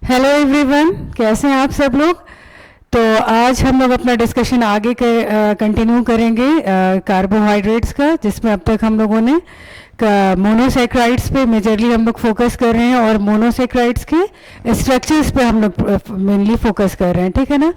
Hello everyone, कैसे हैं आप सब लोग। तो आज हम लोग अपना डिस्कशन आगे कंटिन्यू करेंगे कार्बोहाइड्रेट्स का, जिसमें अब तक हम लोगों ने मोनोसेक्राइड्स पे मेजरली हम लोग फोकस कर रहे हैं और मोनोसेक्राइड्स के स्ट्रक्चर्स पे हम लोग मेनली फोकस कर रहे हैं, ठीक है ना।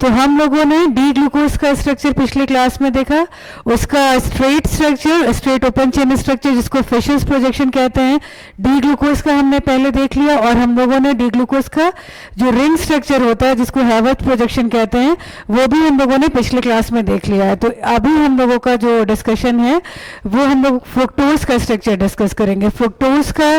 तो हम लोगों ने डी ग्लूकोज का स्ट्रक्चर पिछले क्लास में देखा, उसका straight structure, straight open chain structure जिसको फिशर्स प्रोजेक्शन कहते हैं, डी ग्लूकोज का हमने पहले देख लिया। और हम लोगों ने डी ग्लूकोज का जो रिंग स्ट्रक्चर होता है जिसको हैवर्थ प्रोजेक्शन कहते हैं, वो भी हम लोगों ने पिछले क्लास में देख लिया है। तो अभी हम लोगों का जो डिस्कशन है वो हम लोग फ्रुक्टोज का स्ट्रक्चर डिस्कस करेंगे। फ्रुक्टोज का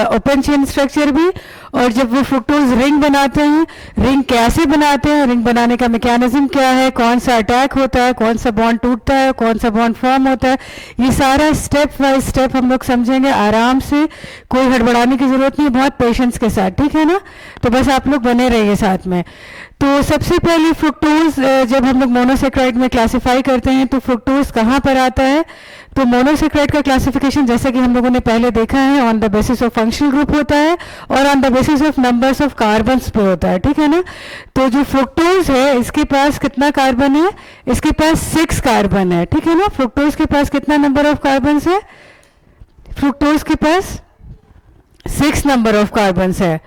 ओपन चेन स्ट्रक्चर भी, और जब वो फ्रुक्टोज रिंग बनाते हैं, रिंग कैसे बनाते हैं, रिंग बनाने का मैकेनिज्म क्या है, कौन सा अटैक होता है, कौन सा बॉन्ड टूटता है, कौन सा बॉन्ड फॉर्म होता है, ये सारा स्टेप बाय स्टेप हम लोग समझेंगे आराम से, कोई हड़बड़ाने की जरूरत नहीं, बहुत पेशेंस के साथ, ठीक है ना। तो बस आप लोग बने रहिए साथ में। तो सबसे पहले फ्रुक्टोज जब हम लोग मोनोसेक्राइड में क्लासिफाई करते हैं तो फ्रुक्टोज कहाँ पर आता है। तो मोनोसेक्राइड का क्लासिफिकेशन जैसे कि हम लोगों ने पहले देखा है, on the basis of functional group होता है और on the basis of numbers of carbons पे होता है, ठीक है ना। तो जो फ्रुक्टोज है इसके पास कितना कार्बन है, इसके पास 6 कार्बन है, ठीक है ना। फ्रुक्टोज के पास कितना नंबर ऑफ कार्बन्स है, फ्रुक्टोज के पास 6 नंबर ऑफ कार्बन्स है।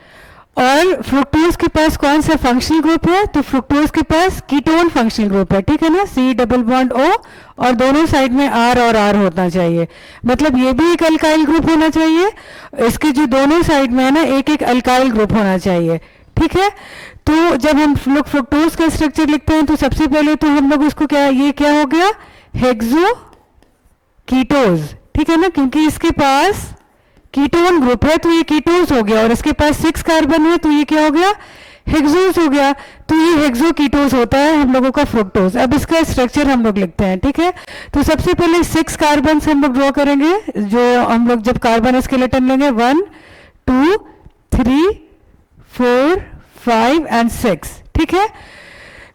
और फ्रुक्टोज के पास कौन सा फंक्शनल ग्रुप है, तो फ्रुक्टोज के पास कीटोन फंक्शनल ग्रुप है, ठीक है ना, C डबल बॉन्ड O, और दोनों साइड में R और R होना चाहिए। मतलब ये भी एक अल्काइल ग्रुप होना चाहिए, इसके जो दोनों साइड में है ना एक एक अल्काइल ग्रुप होना चाहिए, ठीक है। तो जब हम लोग फ्रुक्टोज का स्ट्रक्चर लिखते हैं तो सबसे पहले तो हम लोग उसको क्या हो गया, हेक्सो कीटोज, ठीक है ना, क्योंकि इसके पास कीटोन ग्रुप है तो ये कीटोज हो गया, और इसके पास 6 कार्बन है तो ये क्या हो गया, हेक्सोज हो गया। तो ये हेक्सो कीटोज होता है हम लोगों का फ्रुक्टोज। अब इसका स्ट्रक्चर हम लोग लिखते हैं, ठीक है। तो सबसे पहले 6 कार्बन हम लोग ड्रॉ करेंगे, जो हम लोग जब कार्बन स्केलेटन लेंगे 1 2 3 4 5 एंड 6, ठीक है।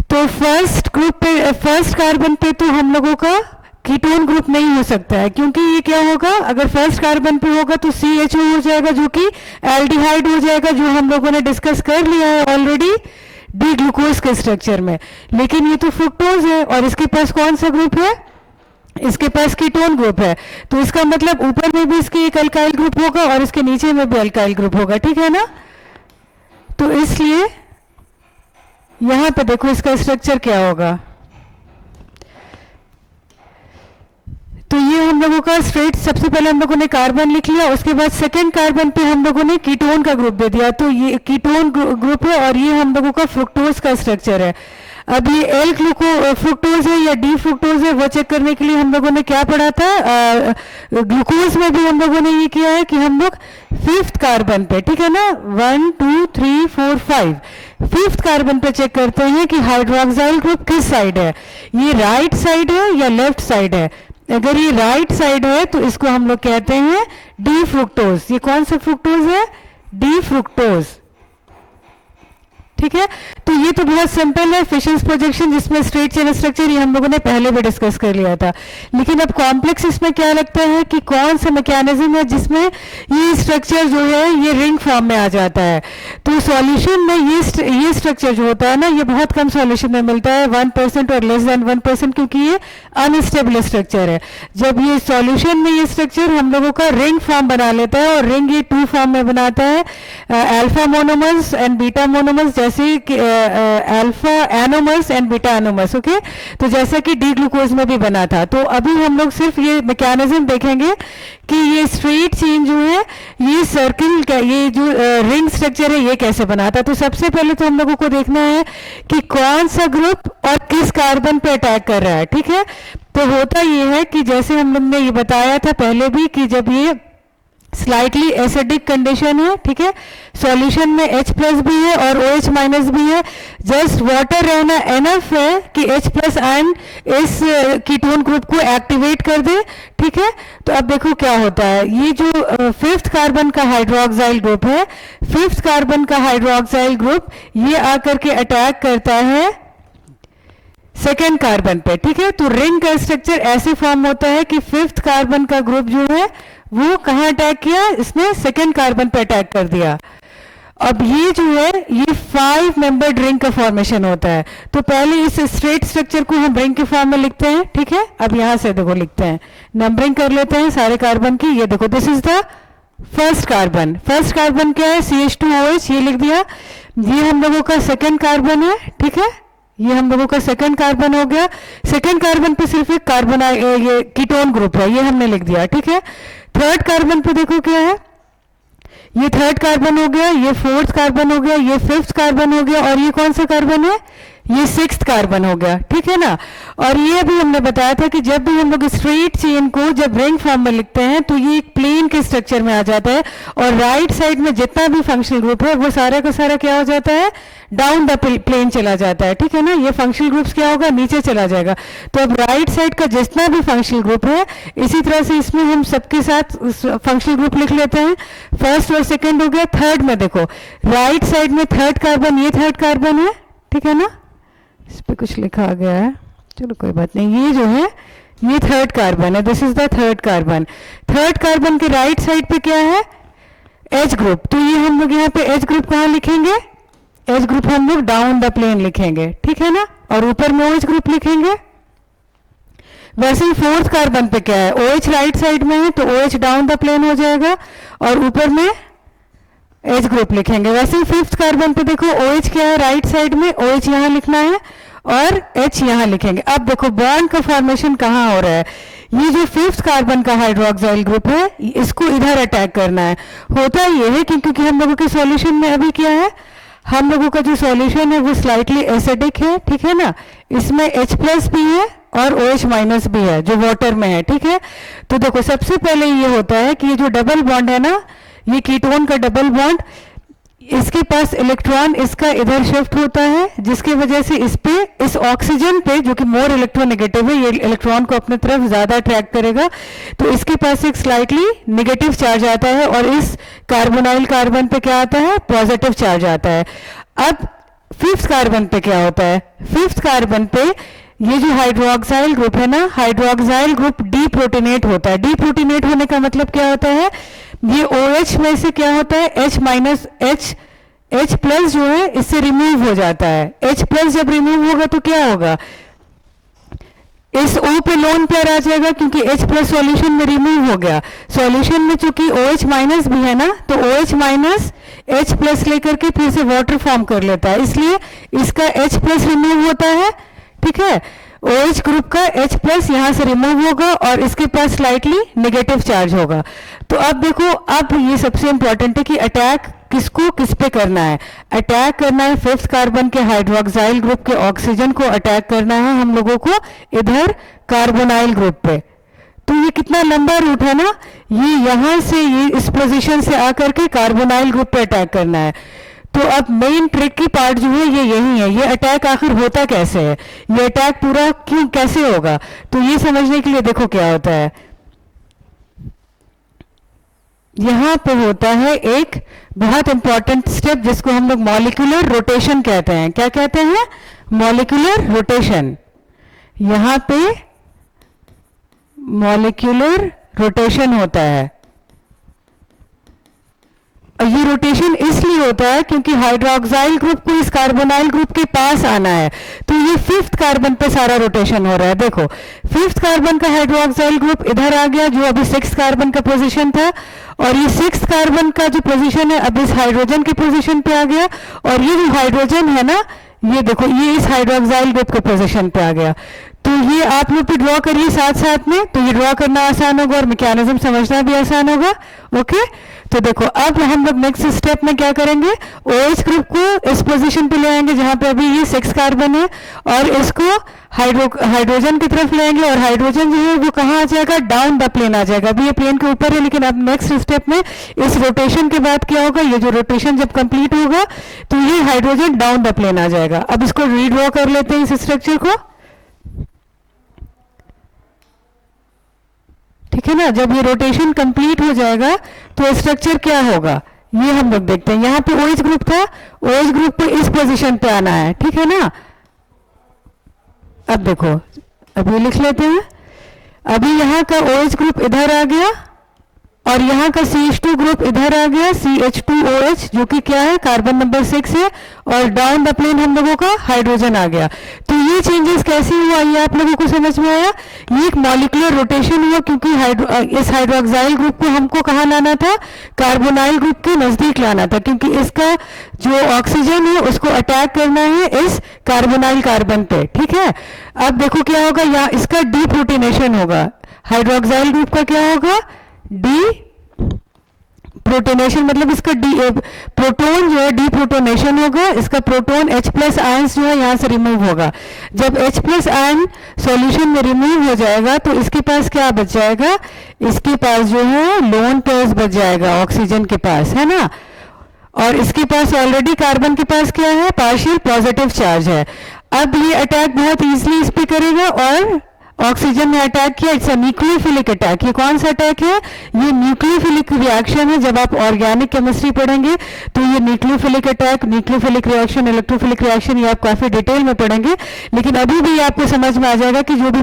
तो फर्स्ट ग्रुप पे, फर्स्ट कार्बन पे तो हम लोगों का कीटोन ग्रुप नहीं हो सकता है, क्योंकि ये क्या होगा, अगर फर्स्ट कार्बन पे होगा तो CHO हो जाएगा जो कि एल्डिहाइड हो जाएगा, जो हम लोगों ने डिस्कस कर लिया है ऑलरेडी डी ग्लूकोज के स्ट्रक्चर में। लेकिन ये तो फ्रुक्टोज है और इसके पास कौन सा ग्रुप है, इसके पास कीटोन ग्रुप है, तो इसका मतलब ऊपर में भी इसके एक अल्काइल ग्रुप होगा और इसके नीचे में भी अल्काइल ग्रुप होगा, ठीक है ना। तो इसलिए यहां पे देखो इसका स्ट्रक्चर क्या होगा। तो ये हम लोगों का स्ट्रेट, सबसे पहले हम लोगों ने कार्बन लिख लिया, उसके बाद सेकेंड कार्बन पे हम लोगों ने कीटोन का ग्रुप दे दिया, तो ये कीटोन ग्रुप है और ये हम लोगों का फ्रुक्टोज का स्ट्रक्चर है। अब ये एल फ्रुक्टोज है या डी फ्रुक्टोज है वो चेक करने के लिए हम लोगों ने क्या पढ़ा था, ग्लूकोज में भी हम लोगों ने ये किया है कि हम लोग 5th कार्बन पे, ठीक है ना, 1 2 3 4 5, 5th कार्बन पे चेक करते हैं कि हाइड्रोक्साइल ग्रुप किस साइड है, ये राइट साइड है या लेफ्ट साइड है। अगर ये राइट साइड है तो इसको हम लोग कहते हैं डी फ्रुक्टोज। ये कौन सा फ्रुक्टोज है, डी फ्रुक्टोज, ठीक है। तो ये तो बहुत सिंपल है, फिशर्स प्रोजेक्शन जिसमें स्ट्रेट चेन स्ट्रक्चर, ये हम लोगों ने पहले भी डिस्कस कर लिया था। लेकिन अब कॉम्प्लेक्स इसमें क्या लगता है कि कौन सा मैकेनिज्म है जिसमें ये स्ट्रक्चर जो है ये रिंग फॉर्म में आ जाता है। तो सॉल्यूशन में ये स्ट्रक्चर जो होता है ना, ये बहुत कम सॉल्यूशन में मिलता है, 1% और लेस देन 1%, क्योंकि ये अनस्टेबल स्ट्रक्चर है। जब ये सॉल्यूशन में ये स्ट्रक्चर हम लोगों का रिंग फॉर्म बना लेता है, और रिंग ये 2 फॉर्म में बनाता है, alpha monomers and beta monomers, जैसे alpha anomers and beta anomers, okay. तो जैसा कि डी ग्लूकोज में भी बना था। तो अभी हम लोग सिर्फ ये मैकेनिज्म देखेंगे कि ये स्ट्रेट चेन जो है, ये सर्किल का, ये जो रिंग स्ट्रक्चर है ये कैसे बना था। तो सबसे पहले तो हम लोगों को देखना है कि कौन सा ग्रुप और किस कार्बन पे अटैक कर रहा है, ठीक है। तो होता ये है कि जैसे हम लोग ने ये बताया था पहले भी कि जब ये स्लाइटली एसिडिक कंडीशन है, ठीक है, सॉल्यूशन में H प्लस भी है और OH माइनस भी है, जस्ट वाटर रहना एनफ है कि H प्लस आयन इस कीटोन ग्रुप को एक्टिवेट कर दे, ठीक है। तो अब देखो क्या होता है, ये जो 5th कार्बन का हाइड्रोक्साइल ग्रुप है, 5th कार्बन का हाइड्रोक्साइल ग्रुप ये आकर के अटैक करता है सेकेंड कार्बन पे, ठीक है। तो रिंग का स्ट्रक्चर ऐसे फॉर्म होता है कि 5th कार्बन का ग्रुप जो है वो कहाँ अटैक किया, इसने सेकेंड कार्बन पे अटैक कर दिया। अब ये जो है ये 5 मेंबर रिंग का फॉर्मेशन होता है। तो पहले इस स्ट्रेट स्ट्रक्चर को हम रिंग के फॉर्म में लिखते हैं, ठीक है। अब यहां से देखो लिखते हैं, नंबरिंग कर लेते हैं सारे कार्बन की। ये देखो this is the first carbon. First carbon क्या है, CH2OH, ये लिख दिया। ये हम लोगों का सेकंड कार्बन है, ठीक है। ये हम लोगों का सेकंड कार्बन हो गया। सेकंड कार्बन पे सिर्फ एक कार्बन ये कीटोन ग्रुप है, ये हमने लिख दिया, ठीक है। थर्ड कार्बन पे देखो क्या है, ये थर्ड कार्बन हो गया, ये फोर्थ कार्बन हो गया, ये फिफ्थ कार्बन हो गया, और ये कौन सा कार्बन है, ये सिक्स्थ कार्बन हो गया, ठीक है ना। और ये भी हमने बताया था कि जब भी हम लोग स्ट्रेट चेन को जब रिंग फॉर्म में लिखते हैं तो ये एक प्लेन के स्ट्रक्चर में आ जाता है, और राइट साइड में जितना भी फंक्शनल ग्रुप है वो सारा का सारा क्या हो जाता है, डाउन द प्लेन चला जाता है, ठीक है ना। ये फंक्शनल ग्रुप्स क्या होगा, नीचे चला जाएगा। तो अब राइट साइड का जितना भी फंक्शनल ग्रुप है, इसी तरह से इसमें हम सबके साथ फंक्शनल ग्रुप लिख लेते हैं। फर्स्ट और सेकेंड हो गया। थर्ड में देखो राइट साइड में थर्ड कार्बन, ये थर्ड कार्बन है, ठीक है ना। इस पे कुछ लिखा गया है, चलो कोई बात नहीं। ये जो है ये थर्ड कार्बन है, this is the third carbon. Third carbon के राइट साइड पे क्या है, H ग्रुप। तो ये हम लोग यहाँ पे H ग्रुप कहाँ लिखेंगे, H ग्रुप हम लोग डाउन द प्लेन लिखेंगे, ठीक है ना। और ऊपर में OH ग्रुप लिखेंगे। वैसे ही फोर्थ कार्बन पे क्या है, OH राइट साइड में है तो OH डाउन द प्लेन हो जाएगा, और ऊपर में H ग्रुप लिखेंगे। वैसे ही फिफ्थ कार्बन पे देखो OH क्या है, राइट साइड में OH यहाँ लिखना है और H यहाँ लिखेंगे। अब देखो बॉन्ड का फॉर्मेशन कहाँ हो रहा है, ये जो फिफ्थ कार्बन का हाइड्रोक्साइल ग्रुप है इसको इधर अटैक करना है। होता ये है क्योंकि हम लोगों के सॉल्यूशन में अभी क्या है, हम लोगों का जो सॉल्यूशन है वो स्लाइटली एसिडिक है, ठीक है ना। इसमें H प्लस भी है और OH माइनस भी है जो वाटर में है, ठीक है। तो देखो सबसे पहले ये होता है कि ये जो डबल बॉन्ड है ना, ये कीटोन का डबल बॉन्ड, इसके पास इलेक्ट्रॉन इसका इधर शिफ्ट होता है, जिसकी वजह से इस पे इस ऑक्सीजन पे जो कि मोर इलेक्ट्रोनेगेटिव है, ये इलेक्ट्रॉन को अपने तरफ ज्यादा अट्रैक्ट करेगा, तो इसके पास एक स्लाइटली नेगेटिव चार्ज आता है, और इस कार्बोनाइल कार्बन पे क्या आता है, पॉजिटिव चार्ज आता है। अब फिफ्थ कार्बन पे क्या होता है, फिफ्थ कार्बन पे ये जो हाइड्रोक्साइल ग्रुप है ना, हाइड्रोक्साइल ग्रुप डीप्रोटीनेट होता है। डीप्रोटीनेट होने का मतलब क्या होता है, ये OH में से क्या होता है, H माइनस H प्लस जो है इससे रिमूव हो जाता है। H प्लस जब रिमूव होगा तो क्या होगा, इस O पे लोन पेयर आ जाएगा, क्योंकि H प्लस सॉल्यूशन में रिमूव हो गया। सॉल्यूशन में चूंकि OH माइनस भी है ना, तो OH माइनस H प्लस लेकर के फिर से वाटर फॉर्म कर लेता है, इसलिए इसका H प्लस रिमूव होता है, ठीक है। OH ग्रुप का H प्लस यहाँ से रिमूव होगा और इसके पास स्लाइटली नेगेटिव चार्ज होगा। तो अब देखो, अब ये सबसे इंपॉर्टेंट है कि अटैक किसको किस पे करना है। अटैक करना है फिफ्थ कार्बन के हाइड्रोक्साइल ग्रुप के ऑक्सीजन को अटैक करना है हम लोगों को इधर कार्बोनाइल ग्रुप पे। तो ये कितना लंबा रूट है ना, ये यहाँ से ये इस पोजीशन से आकर के कार्बोनाइल ग्रुप पे अटैक करना है। तो अब मेन ट्रिक की पार्ट जो है ये यही है, ये अटैक आखिर होता कैसे है, ये अटैक पूरा क्यों कैसे होगा, तो ये समझने के लिए देखो क्या होता है। यहां पे होता है एक बहुत इंपॉर्टेंट स्टेप जिसको हम लोग मॉलिक्यूलर रोटेशन कहते हैं। क्या कहते हैं, मॉलिक्यूलर रोटेशन। यहां पे मॉलिक्यूलर रोटेशन होता है। ये रोटेशन इसलिए होता है क्योंकि हाइड्रोक्साइल ग्रुप को इस कार्बोनाइल ग्रुप के पास आना है, तो ये फिफ्थ कार्बन पे सारा रोटेशन हो रहा है। देखो फिफ्थ कार्बन का हाइड्रोक्साइल ग्रुप इधर आ गया जो अभी सिक्स कार्बन का पोजीशन था, और ये सिक्स कार्बन का जो पोजीशन है अब इस हाइड्रोजन के पोजीशन पे आ गया, और ये जो हाइड्रोजन है ना, ये देखो ये इस हाइड्रोक्साइल ग्रुप के पोजीशन पे आ गया। तो ये आप लोग भी ड्रॉ करिए साथ साथ में, तो ये ड्रॉ करना आसान होगा और मैकेनिज्म समझना भी आसान होगा। ओके, तो देखो अब हम लोग नेक्स्ट स्टेप में क्या करेंगे, OH ग्रुप को इस पोजीशन पे ले आएंगे जहां पे अभी ये सिक्स कार्बन है, और इसको हाइड्रोजन की तरफ ले आएंगे, और हाइड्रोजन जो है वो कहाँ आ जाएगा, डाउन द प्लेन आ जाएगा। अभी ये प्लेन के ऊपर है, लेकिन अब नेक्स्ट स्टेप में इस रोटेशन के बाद क्या होगा, ये जो रोटेशन जब कंप्लीट होगा तो ये हाइड्रोजन डाउन द प्लेन आ जाएगा। अब इसको रीड्रॉ कर लेते हैं इस स्ट्रक्चर को, ठीक है ना। जब ये रोटेशन कंप्लीट हो जाएगा तो स्ट्रक्चर क्या होगा ये हम लोग देखते हैं। यहाँ पे OH ग्रुप था, OH ग्रुप पे इस पोजीशन पे आना है, ठीक है ना। अब देखो, अब ये लिख लेते हैं, अभी यहाँ का OH ग्रुप इधर आ गया, और यहाँ का CH2 ग्रुप इधर आ गया CH2OH, जो कि क्या है, कार्बन नंबर 6 है, और डाउन द प्लेन हम लोगों का हाइड्रोजन आ गया। तो ये चेंजेस कैसे हुआ, ये आप लोगों को समझ में आया? ये एक मॉलिक्यूलर रोटेशन हुआ, क्योंकि इस हाइड्रोक्साइल ग्रुप को हमको कहाँ लाना था, कार्बोनाइल ग्रुप के नजदीक लाना था, क्योंकि इसका जो ऑक्सीजन है उसको अटैक करना है इस कार्बोनाइल कार्बन पे। ठीक है, अब देखो क्या होगा, यहाँ इसका डीप्रोटोनेशन होगा, हाइड्रोक्साइल ग्रुप का क्या होगा, डी प्रोटोनेशन, मतलब इसका प्रोटोन जो है डीप्रोटोनेशन होगा, इसका प्रोटोन H+ आयंस जो है यहाँ से रिमूव होगा। जब H+ आयन सॉल्यूशन में रिमूव हो जाएगा तो इसके पास क्या बच जाएगा, इसके पास जो है लोन पेयर्स बच जाएगा ऑक्सीजन के पास, है ना। और इसके पास ऑलरेडी कार्बन के पास क्या है, पार्शियल पॉजिटिव चार्ज है। अब ये अटैक बहुत इजीली इस पे करेगा और ऑक्सीजन ने अटैक किया, इट्स अ न्यूक्लियोफिलिक अटैक। ये कौन सा अटैक है, ये न्यूक्लियोफिलिक रिएक्शन है। जब आप ऑर्गेनिक केमिस्ट्री पढ़ेंगे तो ये nucleophilic attack, nucleophilic reaction, electrophilic reaction, ये आप काफी डिटेल में पढ़ेंगे, लेकिन अभी भी आपको समझ में आ जाएगा कि जो भी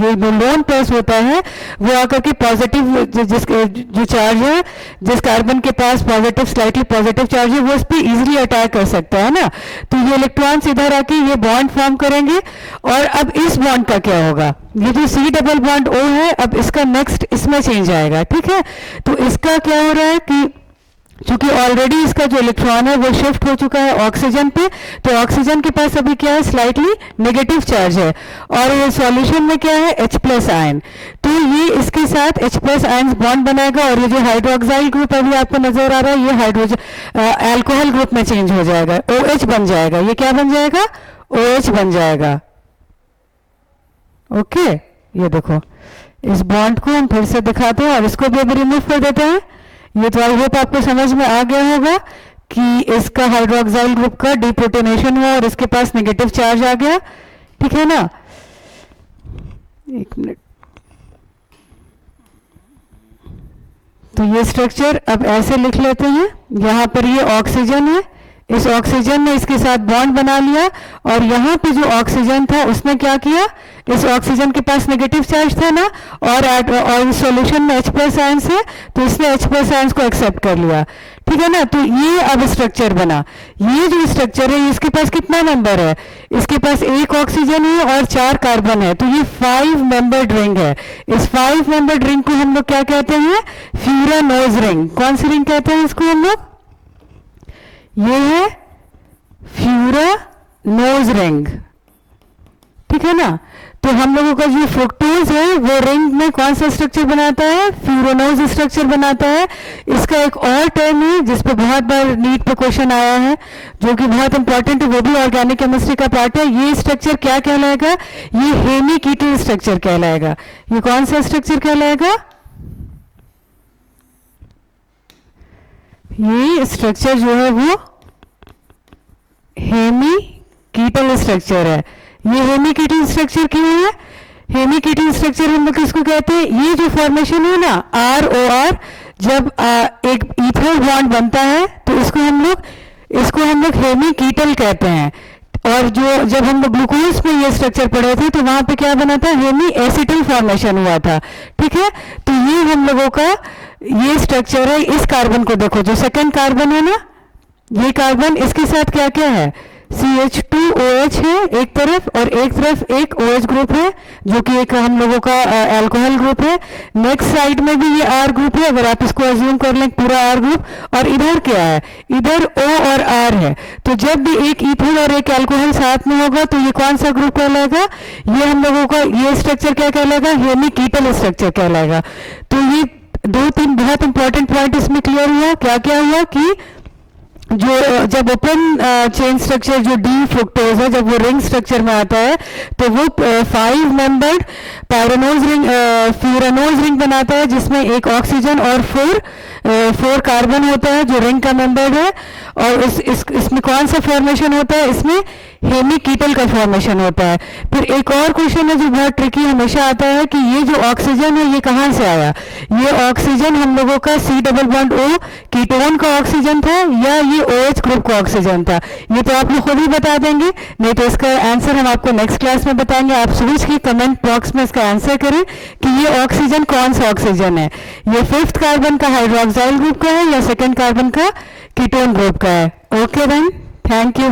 ये लोन पेयर्स होता है वो आकर के पॉजिटिव जो चार्ज है, जिस कार्बन के पास पॉजिटिव स्लाइटली पॉजिटिव चार्ज है, वो उस पर इजिली अटैक कर सकता है ना। तो ये इलेक्ट्रॉन्स इधर आके ये बॉन्ड फॉर्म करेंगे, और अब इस बॉन्ड का क्या होगा, ये जो C डबल बॉन्ड O है, अब इसका नेक्स्ट इसमें चेंज आएगा। ठीक है, तो इसका क्या हो रहा है कि चूंकि ऑलरेडी इसका जो इलेक्ट्रॉन है वो शिफ्ट हो चुका है ऑक्सीजन पे, तो ऑक्सीजन के पास अभी क्या है, स्लाइटली नेगेटिव चार्ज है, और ये सॉल्यूशन में क्या है, H+ आयन। तो ये इसके साथ H+ आयन बॉन्ड बनाएगा, और ये जो हाइड्रोक्साइल ग्रुप अभी आपको नजर आ रहा है, ये हाइड्रोजन अल्कोहल ग्रुप में चेंज हो जाएगा, OH बन जाएगा। ये क्या बन जाएगा, OH बन जाएगा। ओके, ये देखो, इस बॉन्ड को हम फिर से दिखाते हैं और इसको भी अभी रिमूव कर देते हैं। ये तो आई होप आपको समझ में आ गया होगा कि इसका हाइड्रोक्साइल ग्रुप का डीप्रोटोनेशन हुआ और इसके पास नेगेटिव चार्ज आ गया। ठीक है ना, एक मिनट। तो ये स्ट्रक्चर अब ऐसे लिख लेते हैं, यहाँ पर ये ऑक्सीजन है, इस ऑक्सीजन ने इसके साथ बॉन्ड बना लिया, और यहाँ पे जो ऑक्सीजन था उसने क्या किया, इस ऑक्सीजन के पास नेगेटिव चार्ज था ना, और सॉल्यूशन में H+ आयंस है, तो इसने H+ आयंस को एक्सेप्ट कर लिया। ठीक है ना, तो ये अब स्ट्रक्चर बना। ये जो स्ट्रक्चर है, इसके पास कितना मेंबर है, इसके पास एक ऑक्सीजन है और 4 कार्बन है, तो ये 5 मेंबर्ड रिंग है। इस 5 मेंबर्ड रिंग को हम लोग क्या कहते हैं, फ्यूरानोज रिंग। कौन सी रिंग कहते हैं इसको हम लोग, ये है फ्यूरानोज रिंग। ठीक है ना, तो हम लोगों का जो फ्रुक्टोज है वो रिंग में कौन सा स्ट्रक्चर बनाता है, फ्यूरानोज स्ट्रक्चर बनाता है। इसका एक और टर्म है जिस पे बहुत बार नीट पे क्वेश्चन आया है, जो कि बहुत इंपॉर्टेंट है, वो भी ऑर्गेनिक केमिस्ट्री का पार्ट है। ये स्ट्रक्चर क्या कहलाएगा, ये हेमीकीटल स्ट्रक्चर कहलाएगा। ये कौन सा स्ट्रक्चर कहलाएगा, ये स्ट्रक्चर जो है वो हेमीकीटल स्ट्रक्चर है। ये हेमीकीटल स्ट्रक्चर क्यों है, हेमीकीटल स्ट्रक्चर हम लोग किसको कहते हैं, ये जो फॉर्मेशन है ना ROR, जब एक ईथर बॉन्ड बनता है तो इसको हम लोग हेमीकीटल कहते हैं। और जो जब हम लोग ग्लूकोज में ये स्ट्रक्चर पढ़े थे तो वहां पे क्या बना था, हेमी एसिटल फॉर्मेशन हुआ था। ठीक है, तो ये हम लोगों का ये स्ट्रक्चर है। इस कार्बन को देखो, जो सेकंड कार्बन है ना, ये कार्बन, इसके साथ क्या क्या है, CH2OH है एक तरफ, और एक तरफ एक OH ग्रुप है जो कि एक हम लोगों का अल्कोहल ग्रुप है। नेक्स्ट साइड में भी ये R ग्रुप है, अगर आप इसको अज्यूम कर लें पूरा R ग्रुप। और इधर क्या है, इधर O और R है। तो जब भी एक इथेन और एक अल्कोहल साथ में होगा तो ये कौन सा ग्रुप कहलाएगा, ये हम लोगों का ये स्ट्रक्चर क्या कहलाएगा, हेमीकीटल स्ट्रक्चर कहलाएगा। तो ये 2-3 बहुत इंपॉर्टेंट पॉइंट इसमें क्लियर हुआ। क्या क्या हुआ कि जो जब ओपन चेन स्ट्रक्चर जो डी फ्रुक्टोज है, जब वो रिंग स्ट्रक्चर में आता है तो वो 5 मेंबर्ड फ्यूरानोज रिंग बनाता है, जिसमें एक ऑक्सीजन और 4 4 कार्बन होता है जो रिंग का मेंबर है, और इसमें कौन सा फॉर्मेशन होता है, इसमें हेमिकीटल का फॉर्मेशन होता है। फिर एक और क्वेश्चन है जो बहुत ट्रिकी हमेशा आता है कि ये जो ऑक्सीजन है ये कहाँ से आया, ये ऑक्सीजन हम लोगों का C double bond O ketone का ऑक्सीजन था या ये OH ग्रुप का ऑक्सीजन था, ये तो आप लोग खुद ही बता देंगे, नहीं तो इसका आंसर हम आपको नेक्स्ट क्लास में बताएंगे। आप सोच के कमेंट बॉक्स में इसका आंसर करें कि ये ऑक्सीजन कौन सा ऑक्सीजन है, ये 5th कार्बन का हाइड्रोक्साइल ग्रुप का है या 2nd कार्बन का कीटोन ग्रुप का है। Okay then, thank you.